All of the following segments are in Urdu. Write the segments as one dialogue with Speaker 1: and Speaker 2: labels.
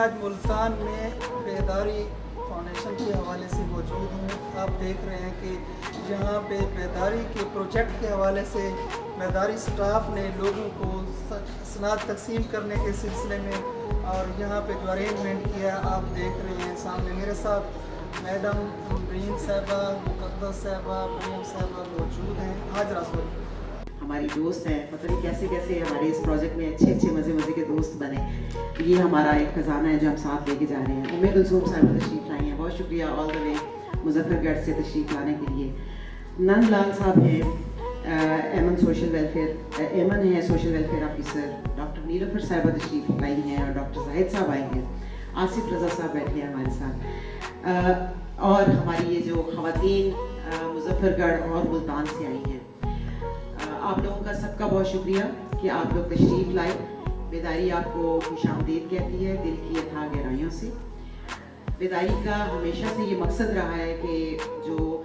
Speaker 1: آج ملتان میں بیداری فاؤنڈیشن کے حوالے سے موجود ہوں. آپ دیکھ رہے ہیں کہ یہاں پہ بیداری کے پروجیکٹ کے حوالے سے بیداری سٹاف نے لوگوں کو اسناد تقسیم کرنے کے سلسلے میں اور یہاں پہ جو ارینجمنٹ کیا آپ دیکھ رہے ہیں سامنے میرے ساتھ میڈم رین صاحبہ, مقدس صاحبہ, مریم صاحبہ موجود ہیں. حاضرہ سوری
Speaker 2: ہماری دوست ہیں, پتہ نہیں کیسے کیسے ہمارے اس پروجیکٹ میں اچھے مزے کے دوست بنے. یہ ہمارا ایک خزانہ ہے جو ہم ساتھ لے کے جا رہے ہیں. کلثوم صاحبہ تشریف لائی ہیں, بہت شکریہ آل دا وے مظفر گڑھ سے تشریف لانے کے لیے. نند لال صاحب ہیں, ایمن سوشل ویلفیئر, ایمن ہے سوشل ویلفیئر آفیسر. ڈاکٹر نیلوفر صاحبہ تشریف لائی ہیں اور ڈاکٹر زاہد صاحب آئے ہیں. آصف رضا صاحب بیٹھے ہیں ہمارے ساتھ. اور ہماری یہ جو خواتین مظفر گڑھ اور ملتان سے آئی ہیں, آپ لوگوں کا سب کا بہت شکریہ کہ آپ لوگ تشریف لائے. بیداری آپ کو خوش آمدید کہتی ہے دل کی اتھاہ گہرائیوں سے. بیداری کا ہمیشہ سے یہ مقصد رہا ہے کہ جو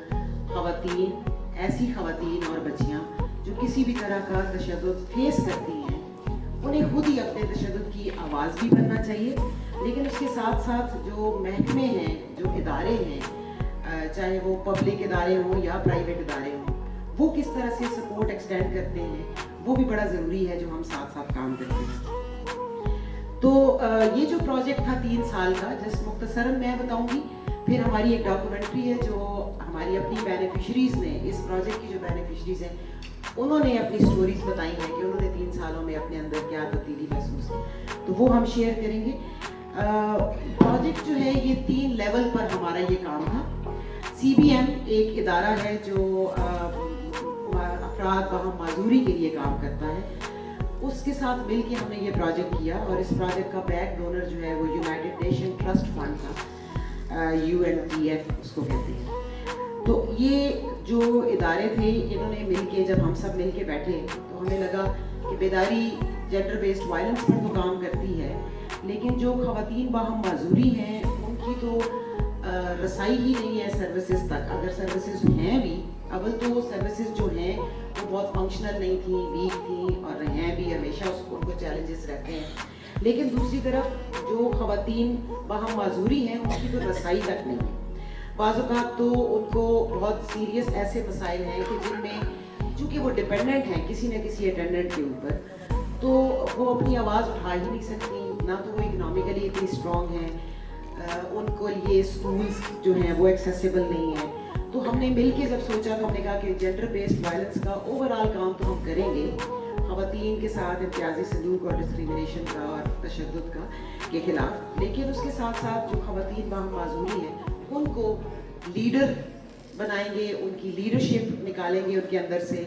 Speaker 2: خواتین, ایسی خواتین اور بچیاں جو کسی بھی طرح کا تشدد فیس کرتی ہیں, انہیں خود ہی اپنے تشدد کی آواز بھی بننا چاہیے. لیکن اس کے ساتھ ساتھ جو محکمے ہیں, جو ادارے ہیں, چاہے وہ پبلک ادارے ہوں یا پرائیویٹ ادارے ہوں, وہ کس طرح سے سپورٹ ایکسٹینڈ کرتے ہیں, وہ بھی بڑا ضروری ہے جو ہم ساتھ ساتھ کام کرتے ہیں. تو یہ جو پروجیکٹ تھا 3 سال کا, جس مختصراً میں بتاؤں گی, پھر ہماری ایک ڈاکومنٹری ہے جو ہماری اپنی بینیفیشریز نے, اس پروجیکٹ کی جو بینیفیشریز ہیں انہوں نے اپنی سٹوریز بتائی ہیں کہ انہوں نے 3 سالوں میں اپنے اندر کیا تبدیلی محسوس کی, تو وہ ہم شیئر کریں گے. پروجیکٹ جو ہے یہ 3 لیول پر ہمارا یہ کام تھا. سی بی ایم ایک ادارہ ہے جو افراد باہم معذوری کے لیے کام کرتا ہے, اس کے ساتھ مل کے ہم نے یہ پروجیکٹ کیا. اور اس پروجیکٹ کا بیک ڈونر جو ہے وہ یونائٹڈ نیشن ٹرسٹ فنڈ تھا, UNTF اس کو کہتے ہیں. تو یہ جو ادارے تھے انہوں نے مل کے, جب ہم سب مل کے بیٹھے تو ہمیں لگا کہ بیداری جینڈر بیسڈ وائلنس پر تو کام کرتی ہے, لیکن جو خواتین باہم معذوری ہیں ان کی تو رسائی ہی نہیں ہے سروسز تک. اگر سروسز ہیں بھی, اول تو سروسز جو ہیں وہ بہت فنکشنل نہیں تھیں, ویک تھیں, اور ہیں بھی ہمیشہ ان کو چیلنجز رہتے ہیں. لیکن دوسری طرف جو خواتین باہم معذوری ہیں ان کی تو رسائی تک نہیں ہے. بعض اوقات تو ان کو بہت سیریس ایسے مسائل ہیں کہ جن میں چونکہ وہ ڈپینڈنٹ ہیں کسی نہ کسی اٹینڈنٹ کے اوپر, تو وہ اپنی آواز اٹھا ہی نہیں سکتی, نہ تو وہ اکنامکلی اتنی اسٹرانگ ہیں, ان کو یہ اسکولس جو ہیں وہ ایکسیسیبل نہیں ہیں. تو ہم نے مل کے جب سوچا تو ہم نے کہا کہ جینڈر بیسڈ وائلنس کا اوور آل کام تو ہم کریں گے خواتین کے ساتھ امتیازی سلوک اور ڈسکریمنیشن کا اور تشدد کا کے خلاف, لیکن اس کے ساتھ ساتھ جو خواتین باہم معذوری ہیں ان کو لیڈر بنائیں گے, ان کی لیڈرشپ نکالیں گے ان کے اندر سے,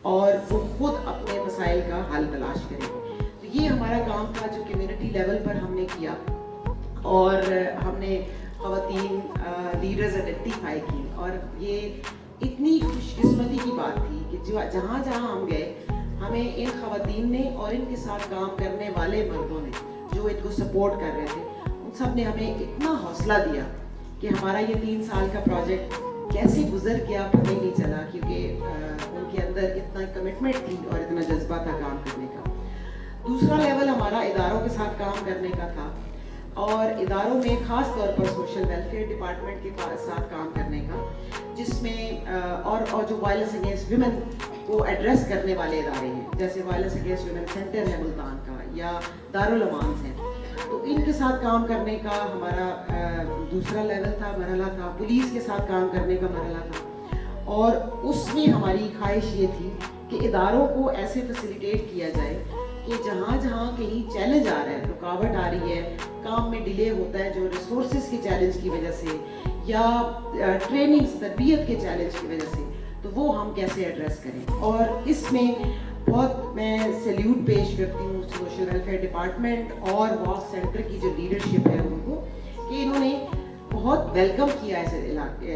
Speaker 2: اور وہ خود اپنے مسائل کا حل تلاش کریں گے. تو یہ ہمارا کام تھا جو کمیونٹی لیول پر ہم نے کیا, اور ہم نے خواتین لیڈرز آئیڈینٹیفائی کی. اور یہ اتنی خوش قسمتی کی بات تھی کہ جہاں جہاں ہم گئے ہمیں ان خواتین نے اور ان کے ساتھ کام کرنے والے مردوں نے جو ان کو سپورٹ کر رہے تھے, ان سب نے ہمیں اتنا حوصلہ دیا کہ ہمارا یہ 3 سال کا پروجیکٹ کیسے گزر گیا پتہ ہی نہیں چلا, کیونکہ ان کے اندر اتنا کمٹمنٹ تھی اور اتنا جذبہ تھا کام کرنے کا. دوسرا لیول ہمارا اداروں کے ساتھ کام کرنے کا تھا, اور اداروں میں خاص طور پر سوشل ویلفیئر ڈپارٹمنٹ کے ساتھ کام کرنے کا, جس میں اور جو وائلنس اگینسٹ ویمن کو ایڈریس کرنے والے ادارے ہیں, جیسے وائلنس اگینسٹ ویمن سینٹر ہے ملتان کا یا دارالامانس ہیں, تو ان کے ساتھ کام کرنے کا ہمارا دوسرا لیول تھا, مرحلہ تھا. پولیس کے ساتھ کام کرنے کا مرحلہ تھا, اور اس میں ہماری خواہش یہ تھی کہ اداروں کو ایسے فیسیلیٹیٹ کیا جائے کہ جہاں جہاں کہیں چیلنج آ رہا ہے, رکاوٹ آ رہی ہے, کام میں ڈیلے ہوتا ہے جو ریسورسز کے چیلنج کی وجہ سے یا ٹریننگ تربیت کے چیلنج کی وجہ سے, تو وہ ہم کیسے ایڈریس کریں. اور اس میں بہت میں سیلیوٹ پیش کرتی ہوں سوشل ویلفیئر ڈپارٹمنٹ اور واک سینٹر کی جو لیڈرشپ ہے ان کو, کہ انہوں نے بہت ویلکم کیا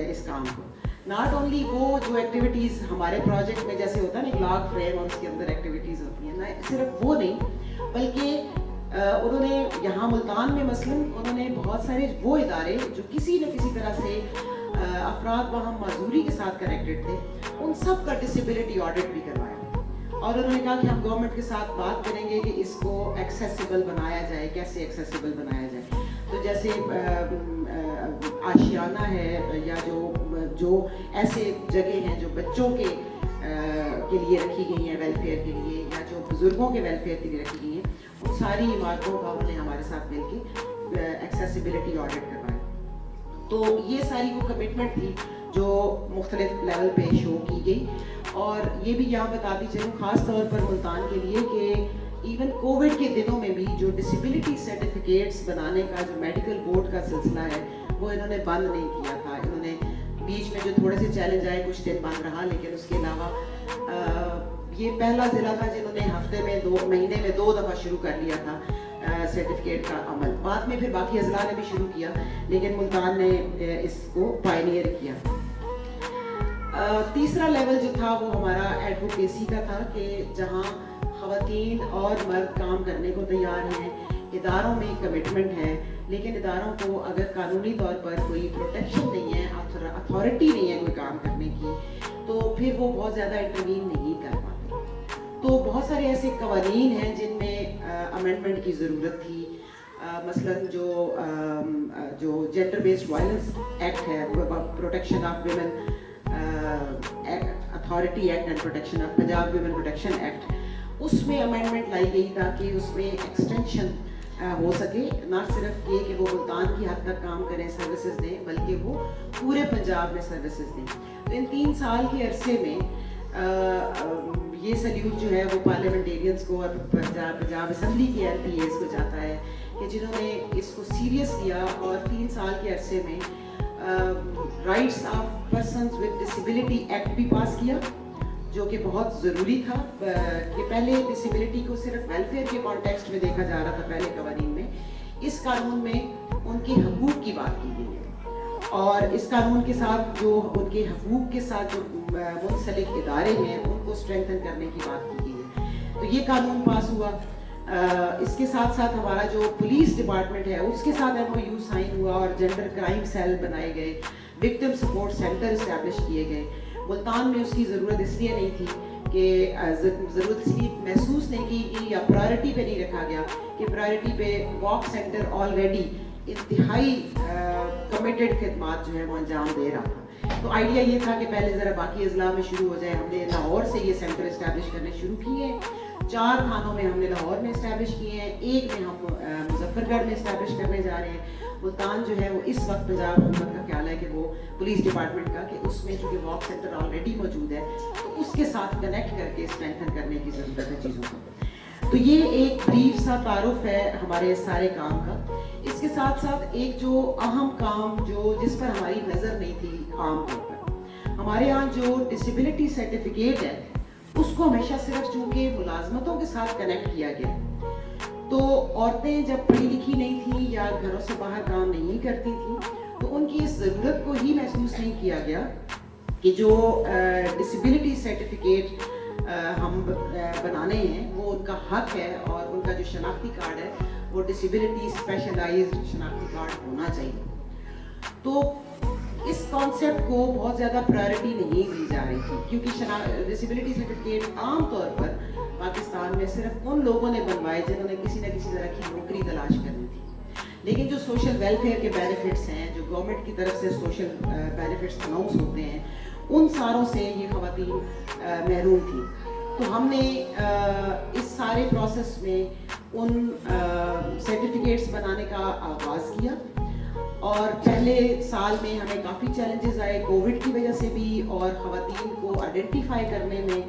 Speaker 2: اس کام کو. ناٹ اونلی وہ جو ایکٹیویٹیز ہمارے پروجیکٹ میں جیسے ہوتا ہے نا, ایک لاگ فریم اور اس کے اندر ایکٹیویٹیز ہوتی ہیں, نہ صرف وہ نہیں, بلکہ انہوں نے یہاں ملتان میں مثلاً انہوں نے بہت سارے وہ ادارے جو کسی نہ کسی طرح سے افراد باہم معذوری کے ساتھ کنیکٹڈ تھے, ان سب کا ڈسیبلٹی آڈٹ بھی کروایا. اور انہوں نے کہا کہ ہم گورنمنٹ کے ساتھ بات کریں گے کہ اس کو ایکسیسیبل بنایا جائے, کیسے ایکسیسیبل بنایا جائے. تو جیسے آشیانہ ہے یا جو ایسے جگہ ہیں جو بچوں کے لیے رکھی گئی ہیں ویلفیئر کے لیے، یا جو بزرگوں کے ویلفیئر کے لیے رکھی گئی ہیں، ان ساری عمارتوں کا انہوں نے ہمارے ساتھ مل کے ایکسیسیبلٹی آڈٹ کروایا. تو یہ ساری وہ کمٹمنٹ تھی جو مختلف لیول پہ شو کی گئی. اور یہ بھی یہاں بتاتی چلوں خاص طور پر ملتان کے لیے کہ ایون کووڈ کے دنوں میں بھی جو ڈسیبلٹی سرٹیفکیٹس بنانے کا جو میڈیکل بورڈ کا سلسلہ ہے وہ انہوں نے بند نہیں کیا تھا. انہوں نے بیچ میں جو تھوڑے سے چیلنج آئے کچھ دن بند رہا، لیکن اس کے علاوہ یہ پہلا ضلع تھا جنہوں نے ہفتے میں مہینے میں 2 دفعہ شروع کر لیا تھا سرٹیفکیٹ کا عمل. بعد میں پھر باقی اضلاع نے بھی شروع کیا، لیکن ملتان نے اس کو پائنیئر کیا. تیسرا لیول جو تھا وہ ہمارا ایڈوکیسی کا تھا کہ جہاں خواتین اور مرد کام کرنے کو تیار ہیں، اداروں میں کمٹمنٹ ہے، لیکن اداروں کو اگر قانونی طور پر کوئی پروٹیکشن نہیں ہے، اتھارٹی نہیں ہے کوئی کام کرنے کی، تو پھر وہ بہت زیادہ انٹروین نہیں کر پاتے. تو بہت سارے ایسے قوانین ہیں جن میں امینڈمنٹ کی ضرورت تھی. مثلاً جو جینڈر بیسڈ وائلنس ایکٹ ہے، protection of women authority act and protection of Punjab women protection act, اس میں امینڈمنٹ لائی گئی تاکہ اس میں ایکسٹینشن ہو سکے، نہ صرف یہ کہ وہ ملتان کی حد تک کام کریں سروسز دیں، بلکہ وہ پورے پنجاب میں سروسز دیں. تو ان 3 سال کے عرصے میں یہ سلیوٹ جو ہے وہ پارلیمنٹیرینس کو اور پنجاب اسمبلی کے ایم پی ایز کو جاتا ہے کہ جنہوں نے اس کو سیریس لیا اور 3 سال کے عرصے میں rights of persons with disability act بھی پاس کیا، جو کہ بہت ضروری تھا. کہ پہلے ڈسیبلٹی کو صرف ویلفیئر کے کانٹیکسٹ میں دیکھا جا رہا تھا پہلے قوانین میں. اس قانون میں ان کے حقوق کی بات کی گئی ہے، اور اس قانون کے ساتھ جو ان کے حقوق کے ساتھ جو منسلک ادارے ہیں ان کو اسٹرینتھن کرنے کی بات کی گئی ہے. تو یہ قانون پاس ہوا. اس کے ساتھ ساتھ ہمارا جو پولیس ڈپارٹمنٹ ہے اس کے ساتھ ایم او یو سائن ہوا اور جینڈر کرائم سیل بنائے گئے، وکٹم سپورٹ سینٹر اسٹیبلش کیے گئے. ملتان میں اس کی ضرورت اس لیے نہیں تھی کہ ضرورت اس لیے محسوس نہیں کی گئی یا پرائرٹی پہ نہیں رکھا گیا کہ پرائرٹی پہ واک سینٹر آلریڈی انتہائی کمیٹڈ خدمات جو ہے وہ انجام دے رہا تھا. تو آئیڈیا یہ تھا کہ پہلے ذرا باقی اضلاع میں شروع ہو جائے. ہم نے لاہور سے یہ سینٹر اسٹیبلش کرنے شروع کیے ہیں. 4 تھانوں میں ہم نے لاہور میں اسٹیبلش کیے ہیں، 1 میں ہم مظفر گڑھ میں اسٹیبلش کرنے جا رہے ہیں. ملتان جو ہے وہ اس وقت پنجاب حکومت کا خیال ہے کہ وہ پولیس ڈپارٹمنٹ کا کہ اس میں چونکہ واک سینٹر آلریڈی موجود ہے تو اس کے ساتھ کنیکٹ کر کے اسٹرینتھن کرنے کی ضرورت ہے چیزوں کو. تو یہ ایک بریف سا تعارف ہے ہمارے سارے کام کا. اس کے ساتھ ساتھ ایک جو اہم کام جس پر ہماری نظر نہیں تھی عام طور پر، ہمارے یہاں جو ڈسیبلٹی سرٹیفکیٹ ہے اس کو ہمیشہ صرف چونکہ ملازمتوں کے ساتھ کنیکٹ کیا گیا، تو عورتیں جب پڑھی لکھی نہیں تھیں یا گھروں سے باہر کام نہیں کرتی تھیں تو ان کی اس ضرورت کو ہی محسوس نہیں کیا گیا کہ جو ڈسیبلٹی سرٹیفکیٹ ہم بنانے ہیں وہ ان کا حق ہے، اور ان کا جو شناختی کارڈ ہے وہ ڈسیبلٹی اسپیشلائزڈ شناختی کارڈ ہونا چاہیے. تو اس کانسیپٹ کو بہت زیادہ پرائرٹی نہیں دی جا رہی تھی، کیونکہ ڈسیبلٹی سرٹیفکیٹ عام طور پر پاکستان میں صرف ان لوگوں نے بنوائے جنہوں نے کسی نہ کسی طرح کی نوکری تلاش کرنی تھی. لیکن جو سوشل ویلفیئر کے بینیفٹس ہیں، جو گورنمنٹ کی طرف سے سوشل بینیفٹس اناؤنس ہوتے ہیں، ان ساروں سے یہ خواتین محروم تھیں. تو ہم نے اس سارے پروسیس میں ان سرٹیفکیٹس بنانے کا آغاز کیا، اور پہلے سال میں ہمیں کافی چیلنجز آئے کووڈ کی وجہ سے بھی، اور خواتین کو آئیڈینٹیفائی کرنے میں،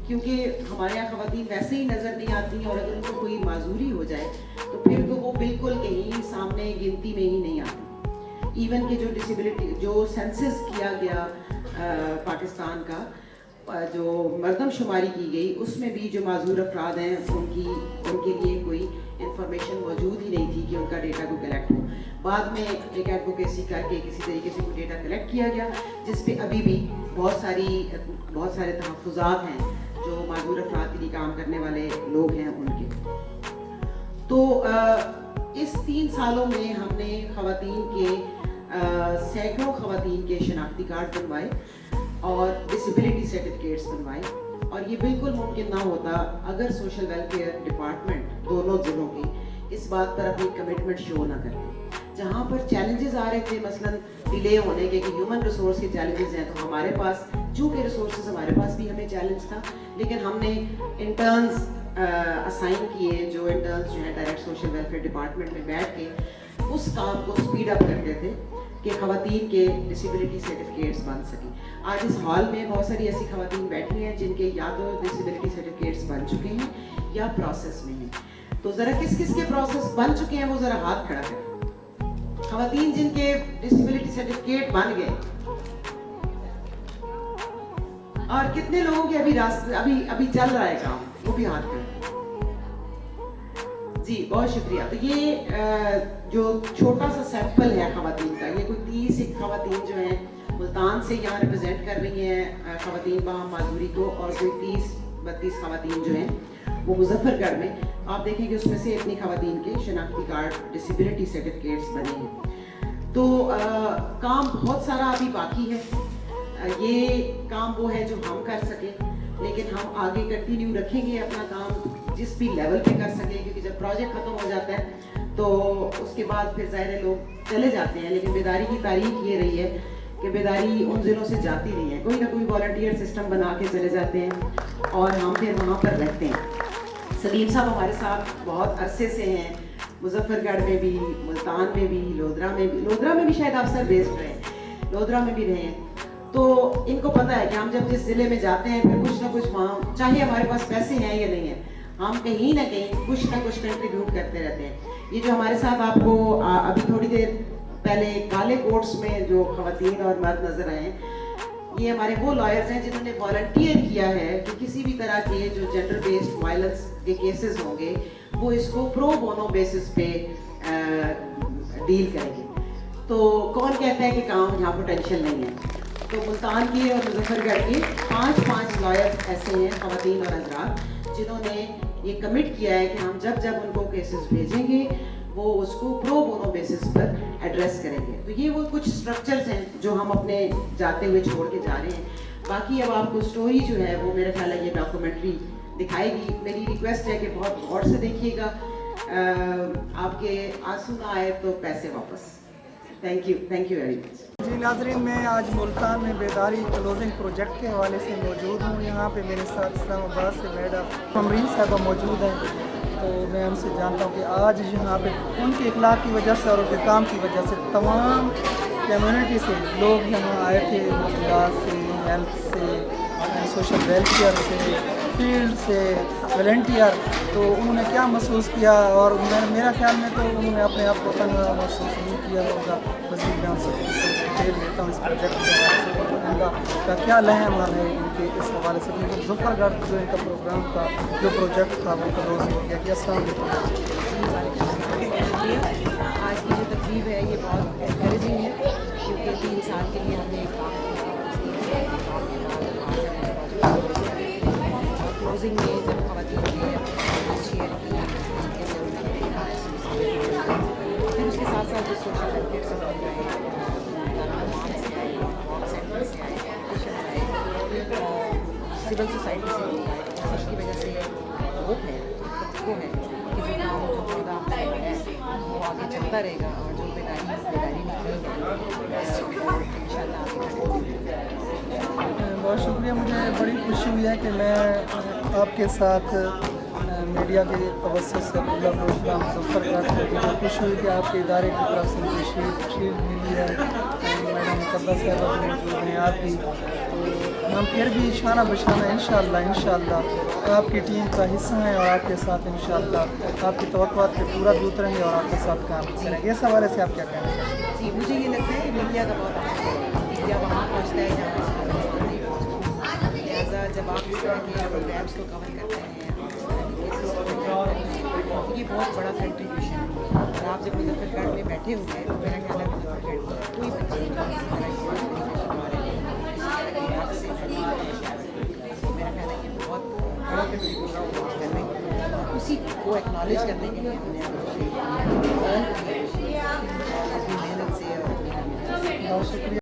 Speaker 2: کیونکہ ہمارے یہاں خواتین ویسے ہی نظر نہیں آتی ہیں، اور اگر ان کو کوئی معذوری ہو جائے تو پھر تو وہ بالکل کہیں سامنے گنتی میں ہی نہیں آتی. ایون کہ جو ڈسیبلٹی جو سینسس کیا گیا پاکستان کا، جو مردم شماری کی گئی، اس میں بھی جو معذور افراد ہیں ان کے لیے کوئی انفارمیشن موجود ہی نہیں تھی کہ ان کا ڈیٹا کو کلیکٹ ہو. بعد میں ایک ایڈوکیسی کر کے کسی طریقے سے کوئی ڈیٹا کلیکٹ کیا گیا، جس پہ ابھی بھی بہت سارے تحفظات ہیں جو معذور افراد کے لیے کام کرنے والے لوگ ہیں ان کے. تو اس 3 سالوں میں ہم نے سینکڑوں خواتین کے شناختی کارڈ بنوائے اور ڈسیبلٹی سرٹیفکیٹس بنوائے. اور یہ بالکل ممکن نہ ہوتا اگر سوشل ویلفیئر ڈپارٹمنٹ دونوں ضلعوں کی اس بات پر اپنی کمٹمنٹ شو نہ کرتے. جہاں پر چیلنجز آ رہے تھے مثلاً ڈیلے ہونے کے کہ ہیومن ریسورس کے چیلنجز ہیں, تو ہمارے پاس چونکہ ریسورسز ہمارے پاس بھی ہمیں چیلنج تھا, لیکن ہم نے انٹرنز اسائن کیے, جو انٹرنز جو ہیں ڈائریکٹ سوشل ویلفیئر ڈپارٹمنٹ میں بیٹھ کے اس کام کو اسپیڈ اپ کرتے تھے کہ خواتین کے ڈسیبلٹی سرٹیفکیٹس بن سکیں. آج اس ہال میں بہت ساری ایسی خواتین بیٹھی ہیں جن کے یا تو ڈسیبلٹی سرٹیفکیٹس بن چکے ہیں یا پروسیس میں ہیں. تو ذرا کس کس کے پروسیس بن چکے ہیں وہ ذرا ہاتھ کھڑا کریں. خواتین جن کے ڈسیبلٹی سرٹیفکیٹ بن گئے, اور کتنے لوگوں کے ابھی چل رہا ہے کام, وہ بھی ہاتھ کریں. جی بہت شکریہ. تو یہ جو چھوٹا سا سیمپل ہے خواتین کا, یہ کوئی 30 ایک خواتین جو ہیں ملتان سے یہاں ریپرزینٹ کر رہی ہیں خواتین باہم معذوری کو, اور کوئی 30-32 خواتین جو ہیں وہ مظفر گڑھ میں. آپ دیکھیں کہ اس میں سے اتنی خواتین کے شناختی کارڈ ڈسیبلٹی سرٹیفکیٹس بنے ہیں. تو کام بہت سارا ابھی باقی ہے. یہ کام وہ ہے جو ہم کر سکیں, لیکن ہم آگے کنٹینیو رکھیں گے اپنا کام جس بھی لیول پہ کر سکیں, کیونکہ جب پروجیکٹ ختم ہو جاتا ہے تو اس کے بعد پھر ظاہر ہے لوگ چلے جاتے ہیں. لیکن بیداری کی تاریخ یہ رہی ہے کہ بیداری ان ضلعوں سے جاتی نہیں ہے, کوئی نہ کوئی والنٹیئر سسٹم بنا کے چلے جاتے ہیں اور ہم پھر وہاں پر رہتے ہیں. سلیم صاحب ہمارے ساتھ بہت عرصے سے ہیں, مظفر گڑھ میں بھی, ملتان میں بھی, لودھرا میں بھی شاید افسر بیسڈ رہے, لودھرا میں بھی رہے ہیں. تو ان کو پتہ ہے کہ ہم جب جس ضلع میں جاتے ہیں پھر کچھ نہ کچھ وہاں, چاہے ہمارے پاس پیسے ہیں یا نہیں ہیں, ہم کہیں نہ کہیں کچھ نہ کچھ کنٹریبیوٹ کرتے رہتے ہیں. یہ جو ہمارے ساتھ آپ کو ابھی تھوڑی دیر پہلے کالے کوٹس میں جو خواتین اور مرد نظر آئے ہیں, یہ ہمارے وہ لائرز ہیں جنہوں نے والنٹیئر کیا ہے کہ کسی بھی طرح کے جو جنڈر بیسڈ وائلنس کے کیسز ہوں گے وہ اس کو پرو بونو بیسس پہ ڈیل کریں گے. تو کون کہتا ہے کہ کام یہاں پوٹینشیل نہیں ہے؟ تو ملتان کے اور مظفر گڑھ کے 5 لائر ایسے ہیں خواتین اور حضرات جنہوں نے یہ کمٹ کیا ہے کہ ہم جب ان کو کیسز بھیجیں گے وہ اس کو پرو بونو بیسس پر ایڈریس کریں گے. تو یہ وہ کچھ سٹرکچرز ہیں جو ہم اپنے جاتے ہوئے چھوڑ کے جا رہے ہیں. باقی اب آپ کو سٹوری جو ہے وہ میرا خیال ہے یہ ڈاکومنٹری دکھائے گی. میری ریکویسٹ ہے کہ بہت غور سے دیکھیے گا, آپ کے آنسو نہ آئے تو پیسے واپس. Thank you very much.
Speaker 1: جی ناظرین, میں آج ملتان میں بیداری کلوزنگ پروجیکٹ کے حوالے سے موجود ہوں. یہاں پہ میرے ساتھ اسلام آباد سے میڈم امرین صاحبہ موجود ہیں. تو میں ان سے جانتا ہوں کہ آج یہاں پہ ان کے اخلاق کی وجہ سے اور ان کے کام کی وجہ سے تمام کمیونٹی سے لوگ یہاں آئے تھے, مشکلات سے, ہیلتھ سے, سوشل ویلفیئر سے, فیلڈ سے, والنٹیئر. تو انہوں نے کیا محسوس کیا, اور میرا خیال میں تو انہوں نے اپنے آپ کو تنہا محسوس نہیں کیا ہوگا. مزید میں ان سے ڈیٹیل لیتا ہوں اس پروجیکٹ کے حوالے سے کا کیا لہم ہے ان کے اس حوالے سے. مظفر گڑھ جو ان کا پروگرام تھا, جو پروجیکٹ تھا وہ کلوز ہو گیا. کہ السلام علیکم.
Speaker 3: آج کی جو تقریب ہے یہ بہت انکریجنگ ہے, کیونکہ 3 سال کے لیے ہم نے ایک کام کلوزنگ میں جب خواتین نے شیئر کی, پھر اس کے ساتھ ساتھ جو سوشل ویلفیئر سے بن رہے سول سوسائٹی سے جس کی وجہ سے ہوپ ہے کو ہے کہ جو کام جو خدا ہے وہ آگے چلتا رہے گا, اور جو بیداری نہیں ہے ان شاء اللہ آگے.
Speaker 1: بہت شکریہ. مجھے بڑی خوشی ہوئی ہے کہ میں آپ کے ساتھ میڈیا کے توسط سے پورا پروگرام مظفر گڑھ کو مجھے خوشی ہوئی کہ آپ کے ادارے کی طرف سے مجھے تشریف ملی ہے. میڈم مقدس صاحبہ بھی موجود ہیں, آپ بھی. تو ہم پھر بھی شانہ بشانہ انشاءاللہ آپ کی ٹیم کا حصہ ہیں, اور آپ کے ساتھ انشاءاللہ آپ کی توقعات پہ پورا اتریں گے اور آپ کے ساتھ کام کریں گے. اس حوالے سے آپ کیا کہنا چاہیں گے؟
Speaker 3: جی مجھے یہ لگتا ہے کہ میڈیا کا بہت اہم ہے. میڈیا وہاں پہنچتا ہے جہاں نہیں پہنچتا. لہٰذا جب آپ اس طرح کے پروگرامس کو کور کرتے ہیں, یہ بہت بڑا کنٹریبیوشن ہے. اور آپ جب مظفر گڑھ میں بیٹھے ہوئے ہیں تو میرا خیال ہے مظفر گڑھ میں کوئی بچہ میرا خیال ہے کہ بہت بڑا کنٹریبیوشن کر رہے ہیں, اور اسی کو ایکنالج کرنے کے لیے ہم نے اپنی محنت سے
Speaker 1: بہت شکریہ.